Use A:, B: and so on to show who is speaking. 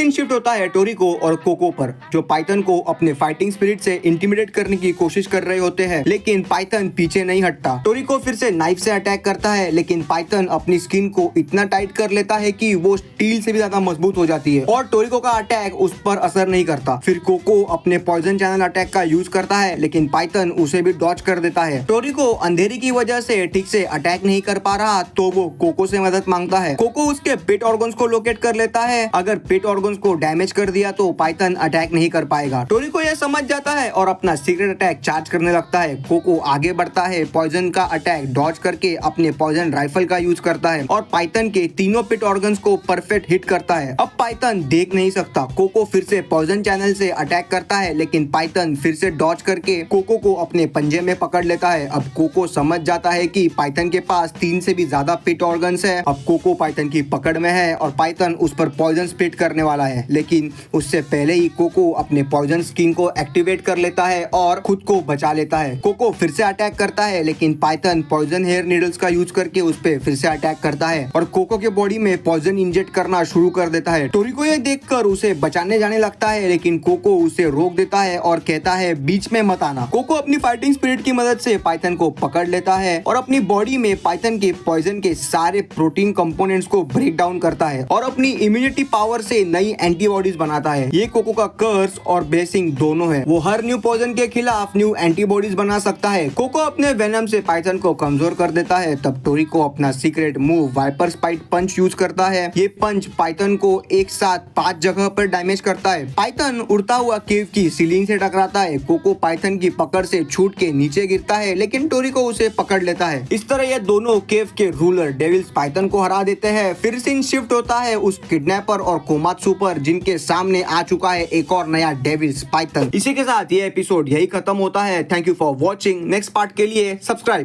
A: Scene shift होता है टोरिको और कोको पर, जो पाइथन को अपने फाइटिंग स्पिरिट से इंटिमिडेट करने की कोशिश कर रहे होते हैं, लेकिन पाइथन पीछे नहीं हटता। टोरिको फिर से नाइफ से अटैक करता है, लेकिन पाइथन अपनी स्किन को इतना टाइट कर लेता है कि वो स्टील से भी ज्यादा मजबूत हो जाती है और टोरिको का अटैक उस पर असर नहीं करता। फिर कोको अपने पॉइजन चैनल अटैक का यूज करता है, लेकिन पाइथन उसे भी डॉज कर देता है। टोरिको अंधेरी की वजह से ठीक से अटैक नहीं कर पा रहा, तो वो कोको से मदद मांगता है। कोको उसके पेट ऑर्गन्स को लोकेट कर लेता है। अगर पेट ऑर्गन्स को डैमेज कर दिया तो पाइथन अटैक नहीं कर पाएगा। टोरिको यह समझ जाता है और अपना सीक्रेट अटैक चार्ज करने लगता है। कोको आगे बढ़ता है, पॉइजन का अटैक डॉज करके अपने पॉइजन राइफल का यूज करता है और पाइथन के तीनों पेट ऑर्गन्स को परफेक्ट हिट करता है। अब पाइथन देख नहीं सकता। कोको फिर से पॉइजन चैनल से अटैक करता है, लेकिन पाइथन फिर से डॉज करके कोको को अपने पंजे में पकड़ लेता है। अब कोको समझ जाता है कि पाइथन के पास 3 से भी ज्यादा पेट ऑर्गन्स है। अब कोको पाइथन की पकड़ में है और पाइथन उस पर पॉइजन स्प्लिट करने वाला है, लेकिन उससे पहले ही कोको अपने पॉइजन स्किन को एक्टिवेट कर लेता है और खुद को बचा लेता है। कोको फिर से अटैक करता है, लेकिन पाइथन पॉइजन हेयर नीडल्स का यूज करके उस पे फिर से अटैक करता है और कोको के बॉडी में पॉइजन इंजेक्ट करना शुरू कर देता है। टोरिको ये देखकर उसे बचाने जाने लगता है, लेकिन कोको उसे रोक देता है और कहता है बीच में मत आना। कोको अपनी फाइटिंग स्पिरिट की मदद से पाइथन को पकड़ लेता है और अपनी बॉडी में पाइथन के पॉइजन के सारे प्रोटीन कंपोनेंट्स को ब्रेक डाउन करता है और अपनी इम्यूनिटी पावर से नई एंटीबॉडीज बनाता है। ये कोको का कर्स और ब्लेसिंग दोनों है। वो हर न्यू पॉइजन के खिलाफ न्यू एंटीबॉडीज बना सकता है। कोको अपने वेनम से पाइथन को कमजोर कर देता है। तब टोरिको अपना सीक्रेट मूव वाइपर स्पाइट पंच यूज करता है। ये पंच पाइथन को एक साथ 5 जगह पर डैमेज करता है। पाइथन उड़ता हुआ केव की सीलिंग से टकराता है। कोको पाइथन की पकड़ से छूट के नीचे गिरता है, लेकिन टोरिको उसे पकड़ लेता है। इस तरह ये दोनों केव के रूलर डेविल्स पाइथन को हरा देते हैं। फिर सीन शिफ्ट होता है उस किडनैपर और कोमात्सु पर, जिनके सामने आ चुका है एक और नया डेविल्स पाइथन। इसी के साथ ये एपिसोड यही खत्म होता है। Thank you for watching. Next part के लिए सब्सक्राइब।